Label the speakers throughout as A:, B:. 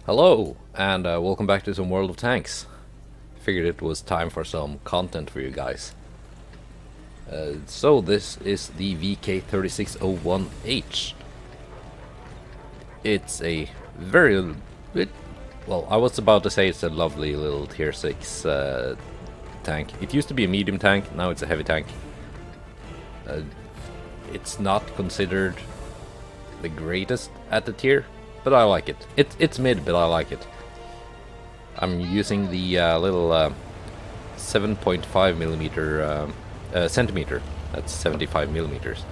A: Hello, and welcome back to some World of Tanks. Figured it was time for some content for you guys. So this is the VK3601H. It's a very... well, I was about to say it's a lovely little tier 6 tank. It used to be a medium tank, now it's a heavy tank. It's not considered the greatest at the tier, but I like it. It's mid, but I like it. I'm using the little 7.5 millimeter centimeter. That's 75 millimeters.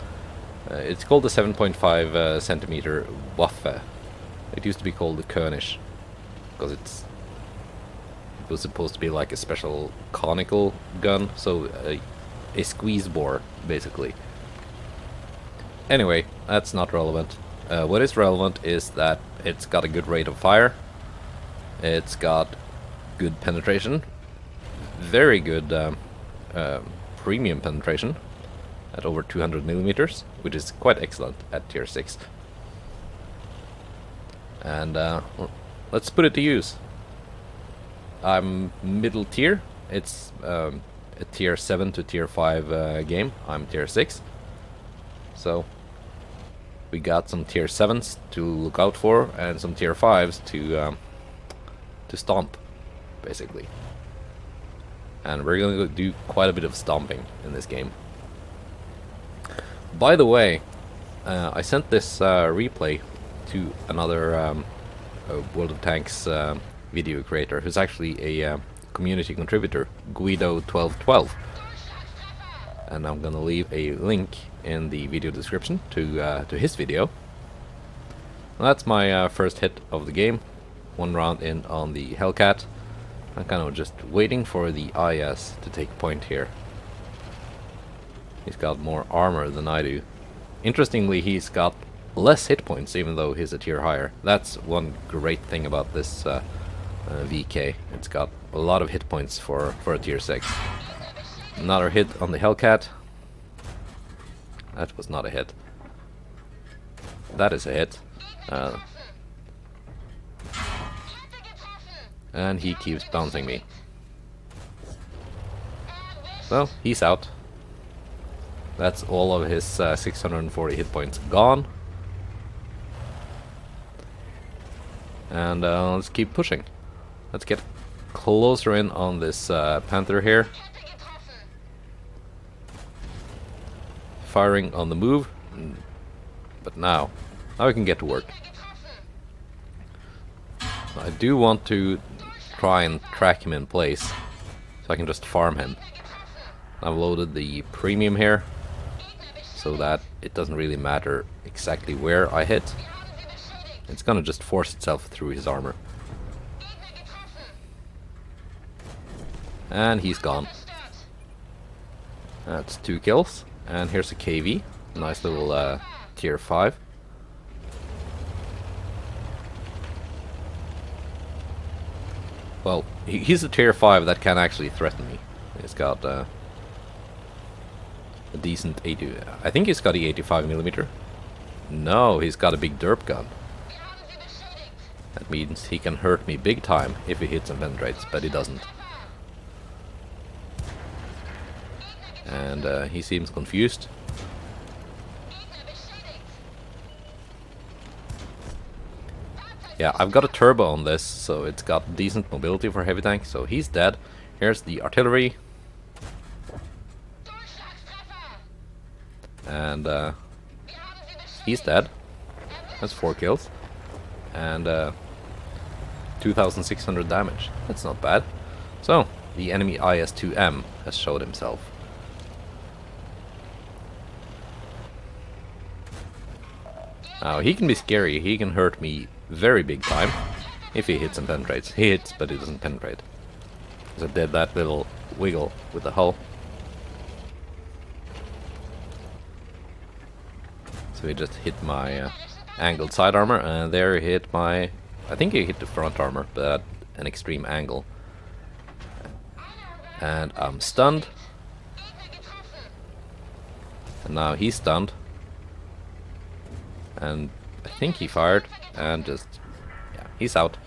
A: It's called the 7.5 centimeter Waffe. It used to be called the König because it was supposed to be like a special conical gun, so a squeeze bore basically. Anyway, that's not relevant. What is relevant is that it's got a good rate of fire, it's got good penetration, very good premium penetration at over 200 millimeters, which is quite excellent at tier 6. And let's put it to use. I'm middle tier, it's a tier 7 to tier 5 game, I'm tier 6. So we got some tier 7s to look out for and some tier 5s to stomp, basically. And we're gonna do quite a bit of stomping in this game. By the way, I sent this replay to another World of Tanks video creator who's actually a community contributor, Guido1212. And I'm gonna leave a link in the video description to his video. That's my first hit of the game. One round in on the Hellcat. I'm kind of just waiting for the IS to take point here. He's got more armor than I do. Interestingly, he's got less hit points even though he's a tier higher. That's one great thing about this VK. It's got a lot of hit points for a tier 6. Another hit on the Hellcat. That was not a hit. That is a hit. And he keeps bouncing me. So, he's out. That's all of his 640 hit points gone. And let's keep pushing. Let's get closer in on this Panther here. Firing on the move, but now we can get to work. I do want to try and track him in place so I can just farm him. I've loaded the premium here so that it doesn't really matter exactly where I hit. It's gonna just force itself through his armor. And he's gone. That's 2 kills. And here's a KV, nice little tier 5. Well, he's a tier 5 that can actually threaten me. He's got a decent 80. I think he's got the 85 millimeter. No, he's got a big derp gun. That means he can hurt me big time if he hits and penetrates, but he doesn't. And he seems confused. Yeah, I've got a turbo on this, so it's got decent mobility for heavy tank, so he's dead. Here's the artillery. And he's dead. That's 4 kills. And 2,600 damage. That's not bad. So, the enemy IS-2M has showed himself. Now, he can be scary, he can hurt me very big time if he hits and penetrates. He hits, but he doesn't penetrate. Because I did that little wiggle with the hull. So he just hit my angled side armor, and there he hit my... I think he hit the front armor, but at an extreme angle. And I'm stunned. And now he's stunned. And I think he fired and just, yeah, he's out.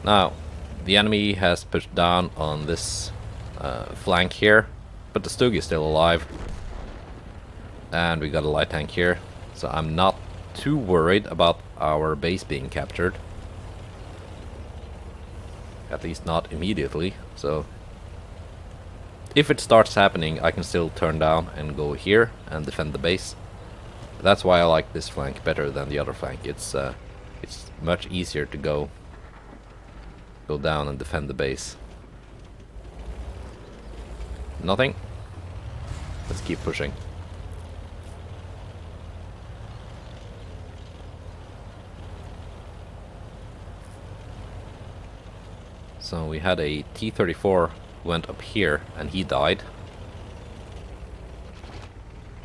A: Now, the enemy has pushed down on this flank here, but the Stug is still alive. And we got a light tank here, so I'm not too worried about our base being captured. At least not immediately, so if it starts happening, I can still turn down and go here and defend the base. That's why I like this flank better than the other flank. It's much easier to go down and defend the base. Nothing. Let's keep pushing. So we had a T-34 went up here and he died.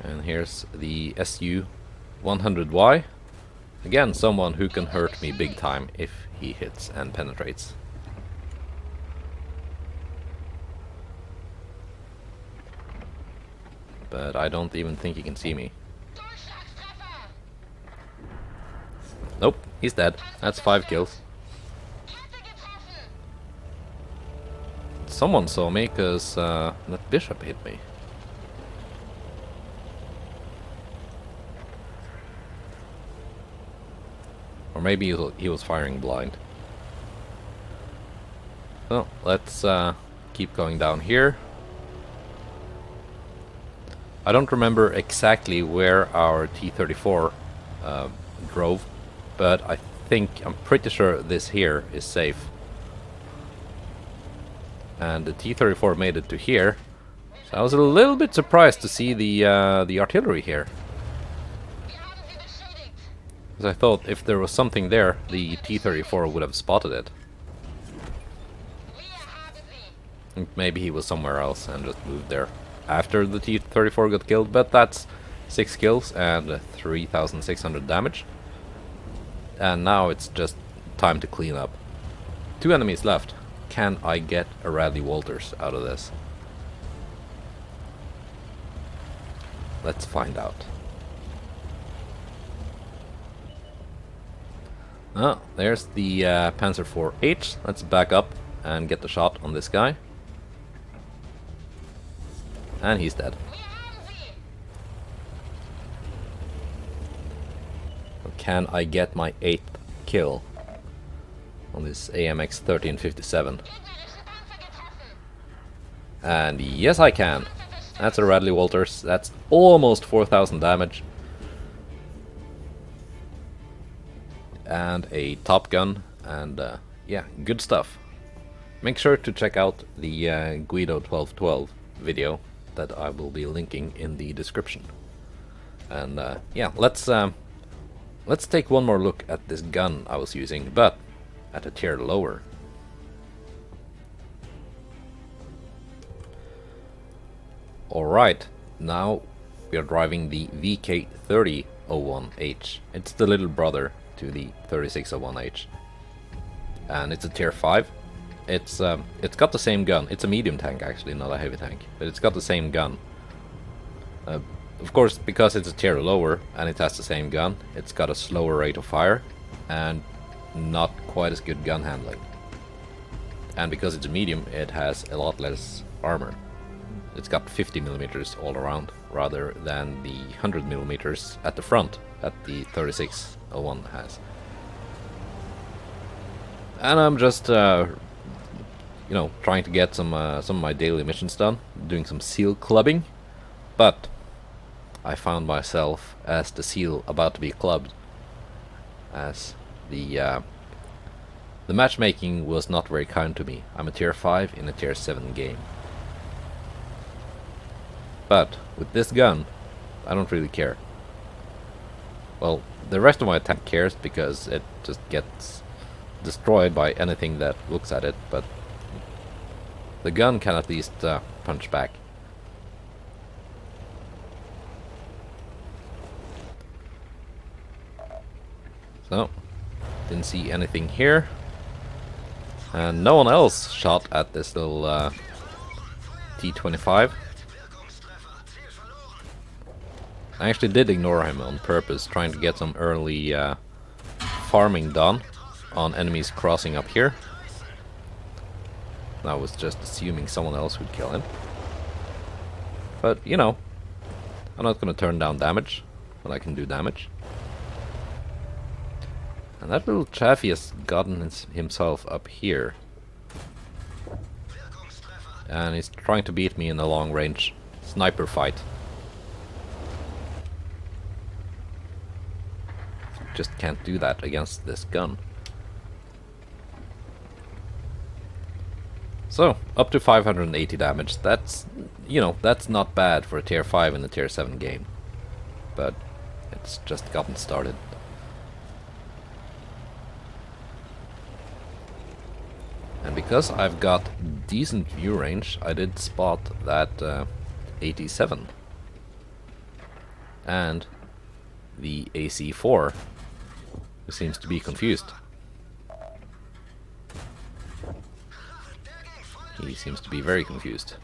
A: And here's the SU-100Y. Again, someone who can hurt me big time if he hits and penetrates. But I don't even think he can see me. Nope, he's dead. That's 5 kills. Someone saw me because that bishop hit me. Or maybe he was firing blind. So let's keep going down here. I don't remember exactly where our T-34 drove, but I'm pretty sure this here is safe. And the T-34 made it to here. So I was a little bit surprised to see the artillery here. Because I thought if there was something there, the T-34 would have spotted it. And maybe he was somewhere else and just moved there after the T-34 got killed, but that's 6 kills and 3,600 damage. And now it's just time to clean up. 2 enemies left. Can I get a Radley Walters out of this? Let's find out. Oh, there's the Panzer IV-H. Let's back up and get the shot on this guy. And he's dead. Can I get my 8th kill on this AMX 1357? And yes, I can. That's a Radley Walters. That's almost 4,000 damage. And a Top Gun. And yeah, good stuff. Make sure to check out the Guido 1212 video that I will be linking in the description. And yeah, let's take one more look at this gun I was using, but at a tier lower. Alright, now we are driving the VK3001H. It's the little brother to the 3601H. And it's a tier 5. It's got the same gun. It's a medium tank actually, not a heavy tank. But it's got the same gun. Of course, because it's a tier lower and it has the same gun, it's got a slower rate of fire and not quite as good gun handling. And because it's a medium, it has a lot less armor. It's got 50mm all around, rather than the 100mm at the front that the 3601 has. And I'm just, you know, trying to get some of my daily missions done, doing some seal clubbing, but I found myself as the seal about to be clubbed, as the matchmaking was not very kind to me. I'm a tier 5 in a tier 7 game. But with this gun, I don't really care. Well, the rest of my tank cares because it just gets destroyed by anything that looks at it, but the gun can at least punch back. So, didn't see anything here. And no one else shot at this little T-25. I actually did ignore him on purpose, trying to get some early farming done on enemies crossing up here. I was just assuming someone else would kill him. But, you know, I'm not gonna turn down damage when I can do damage. And that little chaffy has gotten himself up here. And he's trying to beat me in a long range sniper fight. Just can't do that against this gun. So, up to 580 damage. That's, you know, that's not bad for a tier 5 in a tier 7 game. But it's just gotten started. And because I've got decent view range, I did spot that 87. And the AC4, who seems to be confused. He seems to be very confused.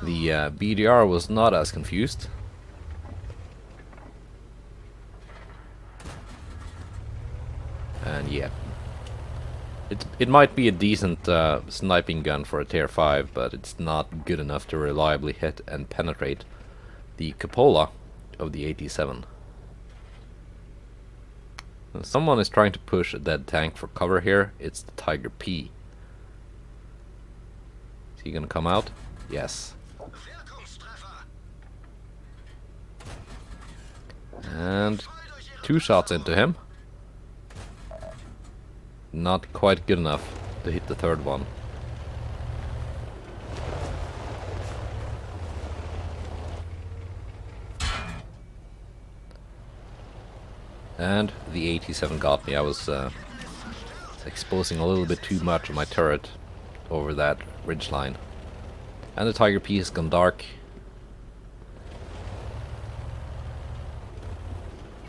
A: The BDR was not as confused. And yeah, it might be a decent sniping gun for a tier 5, but it's not good enough to reliably hit and penetrate the cupola of the 87. Someone is trying to push a dead tank for cover here. It's the Tiger P. Is he gonna come out? Yes. And 2 shots into him. Not quite good enough to hit the third one. And the 87 got me. I was exposing a little bit too much of my turret over that ridge line. And the Tiger P has gone dark.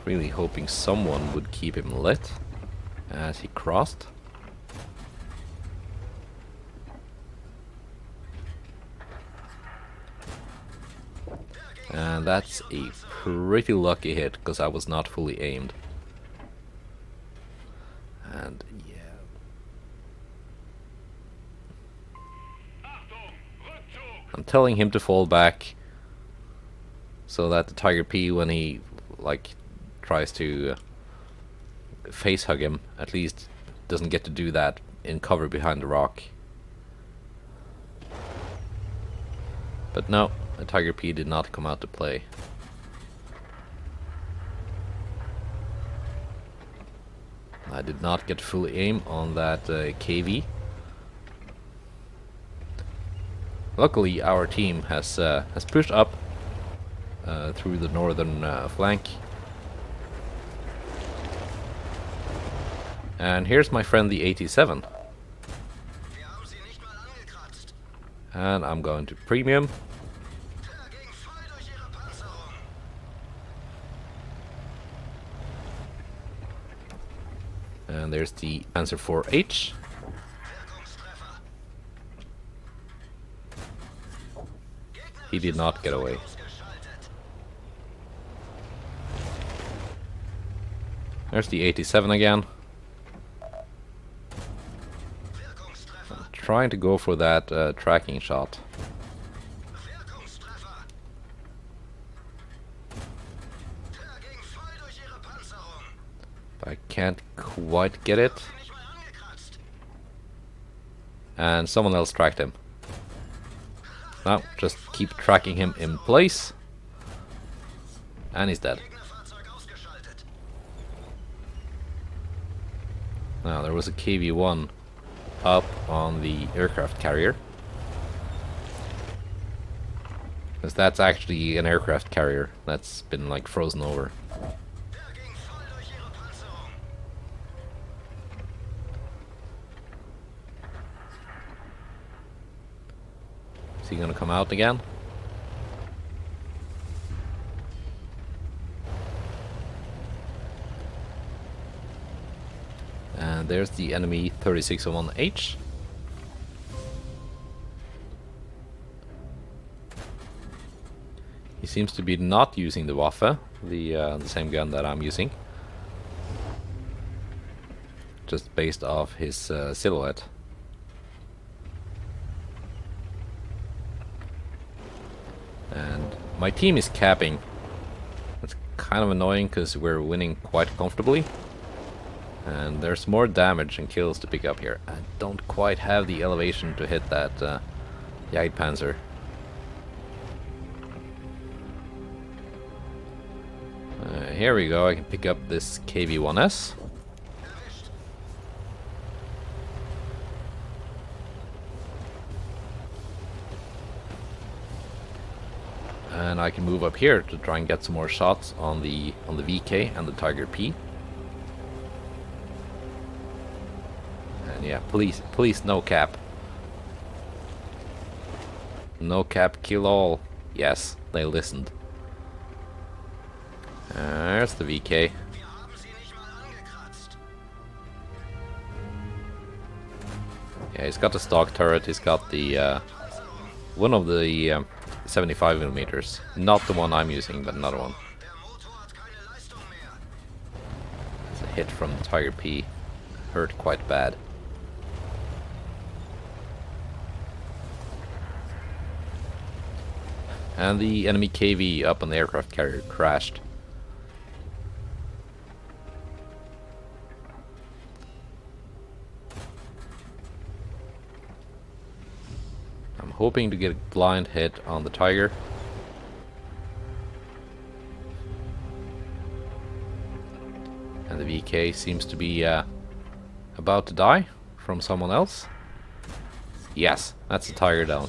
A: Really hoping someone would keep him lit as he crossed. And that's a pretty lucky hit, because I was not fully aimed. And yeah. I'm telling him to fall back so that the Tiger P, when he like tries to face hug him, at least doesn't get to do that in cover behind the rock. But no, the Tiger P did not come out to play. I did not get full aim on that KV. Luckily, our team has pushed up through the northern flank. And here's my friend the 87. And I'm going to premium. And there's the answer for H. He did not get away. There's the 87 again. I'm trying to go for that tracking shot. I can't quite get it. And someone else tracked him. Now, just keep tracking him in place. And he's dead. Now, there was a KV-1 up on the aircraft carrier. Because that's actually an aircraft carrier that's been like frozen over. Is he gonna come out again? And there's the enemy 3601H. He seems to be not using the Waffe, the same gun that I'm using. Just based off his silhouette. And my team is capping. That's kind of annoying because we're winning quite comfortably. And there's more damage and kills to pick up here. I don't quite have the elevation to hit that Jagdpanzer. Here we go, I can pick up this KV-1S. And I can move up here to try and get some more shots on the VK and the Tiger P. And yeah, please no cap. No cap, kill all. Yes, they listened. There's the VK. Yeah, he's got the stock turret, he's got the one of the 75 millimeters. Not the one I'm using, but another one. It's a hit from the Tiger P. Hurt quite bad. And the enemy KV up on the aircraft carrier crashed. I'm hoping to get a blind hit on the Tiger. And the VK seems to be about to die from someone else. Yes, that's the Tiger down.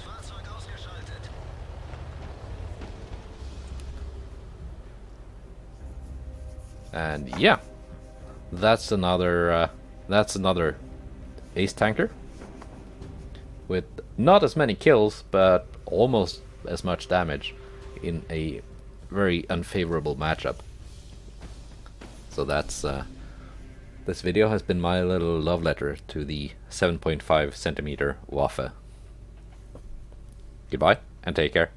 A: And yeah, that's another ace tanker with not as many kills, but almost as much damage in a very unfavorable matchup. So that's this video has been my little love letter to the 7.5 centimeter Waffe. Goodbye and take care.